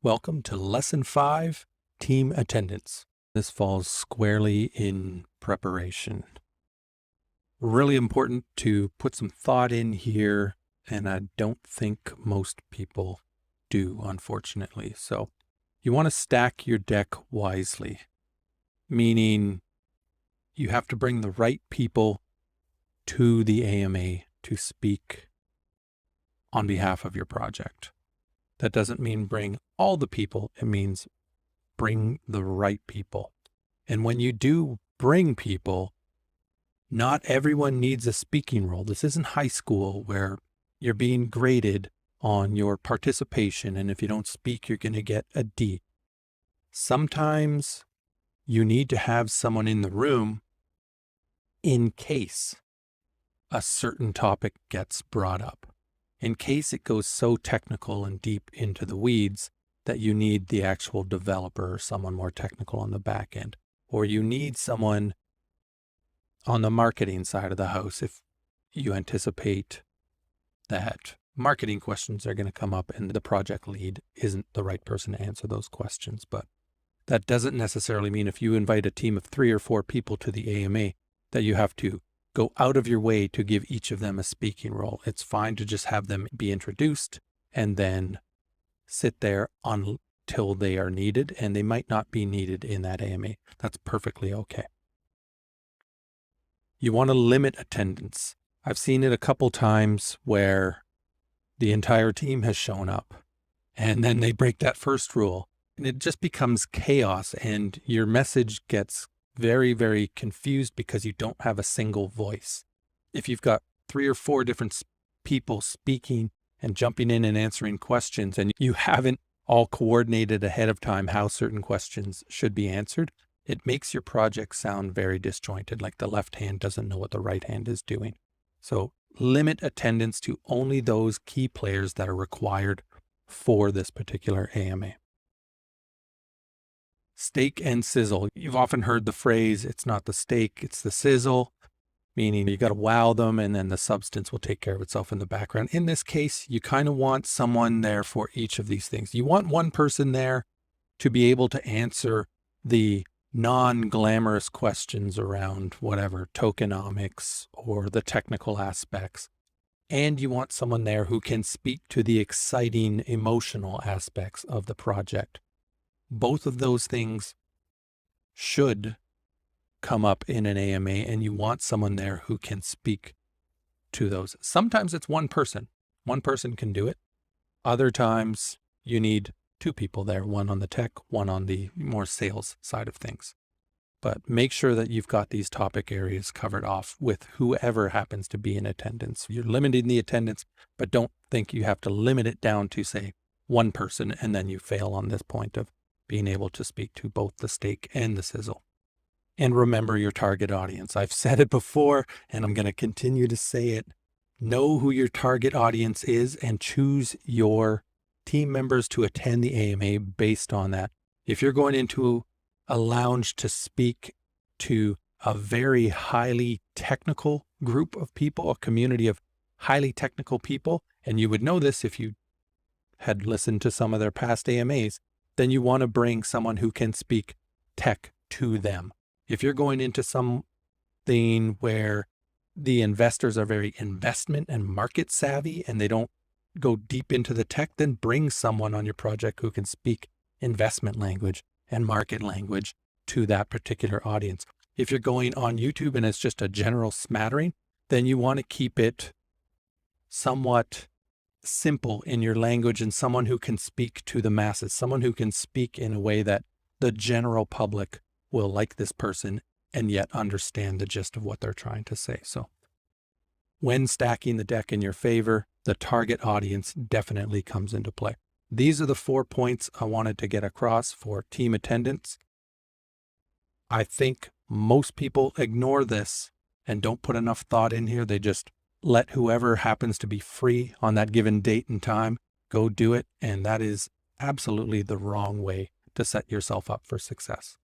Welcome to Lesson 5, Team Attendance. This falls squarely in preparation. Really important to put some thought in here, and I don't think most people do, unfortunately. So you want to stack your deck wisely, meaning you have to bring the right people to the AMA to speak on behalf of your project. That doesn't mean bring all the people. It means bring the right people. And when you do bring people, not everyone needs a speaking role. This isn't high school where you're being graded on your participation. And if you don't speak, you're going to get a D. Sometimes you need to have someone in the room in case a certain topic gets brought up. In case it goes so technical and deep into the weeds that you need the actual developer or someone more technical on the back end, or you need someone on the marketing side of the house if you anticipate that marketing questions are going to come up and the project lead isn't the right person to answer those questions. But that doesn't necessarily mean if you invite a team of 3 or 4 people to the AMA that you have to go out of your way to give each of them a speaking role. It's fine to just have them be introduced and then sit there until they are needed, and they might not be needed in that AMA. That's perfectly okay. You want to limit attendance. I've seen it a couple times where the entire team has shown up and then they break that first rule and it just becomes chaos and your message gets very, very confused because you don't have a single voice. If you've got 3 or 4 different people speaking and jumping in and answering questions, and you haven't all coordinated ahead of time how certain questions should be answered, it makes your project sound very disjointed, like the left hand doesn't know what the right hand is doing. So limit attendance to only those key players that are required for this particular AMA. Steak and sizzle. You've often heard the phrase, it's not the steak, it's the sizzle, meaning you got to wow them and then the substance will take care of itself in the background. In this case, you kind of want someone there for each of these things. You want one person there to be able to answer the non-glamorous questions around whatever, tokenomics or the technical aspects. And you want someone there who can speak to the exciting emotional aspects of the project. Both of those things should come up in an AMA, and you want someone there who can speak to those. Sometimes it's one person. One person can do it. Other times you need 2 people there, one on the tech, one on the more sales side of things. But make sure that you've got these topic areas covered off with whoever happens to be in attendance. You're limiting the attendance, but don't think you have to limit it down to, say, one person, and then you fail on this point of being able to speak to both the steak and the sizzle. And remember your target audience. I've said it before, and I'm going to continue to say it. Know who your target audience is and choose your team members to attend the AMA based on that. If you're going into a lounge to speak to a very highly technical group of people, a community of highly technical people, and you would know this if you had listened to some of their past AMAs, then you want to bring someone who can speak tech to them. If you're going into something where the investors are very investment and market savvy and they don't go deep into the tech, then bring someone on your project who can speak investment language and market language to that particular audience. If you're going on YouTube and it's just a general smattering, then you want to keep it somewhat simple in your language and someone who can speak to the masses, someone who can speak in a way that the general public will like this person and yet understand the gist of what they're trying to say. So when stacking the deck in your favor, the target audience definitely comes into play. These are the 4 points I wanted to get across for team attendance. I think most people ignore this and don't put enough thought in here. They just let whoever happens to be free on that given date and time go do it. And that is absolutely the wrong way to set yourself up for success.